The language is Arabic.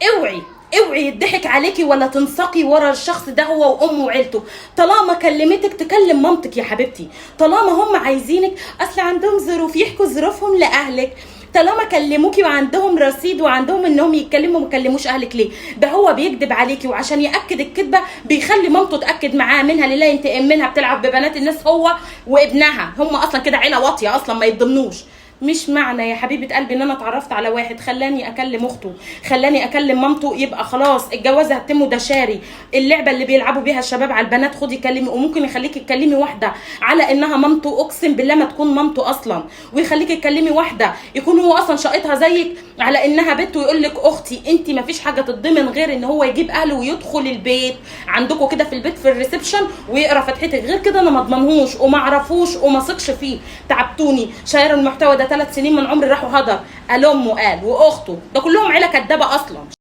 اوعي اوعي يضحك عليكي ولا تنسقي ورا الشخص ده هو وامه وعيلته. طالما كلمتك تكلم مامتك يا حبيبتي، طالما هم عايزينك، اصل عندهم ظروف يحكوا ظروفهم لاهلك. طالما كلموكي وعندهم رصيد وعندهم انهم يتكلموا، ما كلموش اهلك ليه؟ ده هو بيكذب عليكي، وعشان ياكد الكذبه بيخلي مامته تاكد معاه، منها لله ينتقم منها، بتلعب ببنات الناس هو وابنها، هم اصلا كده عيله واطيه اصلا ما يتضمنوش. مش معنى يا حبيبه قلبي ان انا اتعرفت على واحد خلاني اكلم اخته، خلاني اكلم مامته، يبقى خلاص الجوازه هتتم. ده شاري اللعبه اللي بيلعبوا بيها الشباب على البنات. خدي كلمي، وممكن يخليكي تكلمي واحده على انها مامته، اقسم بالله ما تكون مامته اصلا، ويخليكي تكلمي واحده يكون هو اصلا شاقطها زيك على انها بنت، ويقول لك اختي. انت ما فيش حاجه تتضمن غير ان هو يجيب اهله ويدخل البيت عندكم كده في البيت في الريسبشن ويقرا فتحتك، غير كده انا ما اضمنهوش وما اعرفوش وما ثقش فيه. تعبتوني. شاير المحتوى ده 3 سنين من عمري راحوا هدر. قال امه قال واخته، ده كلهم عيله كدابه اصلا.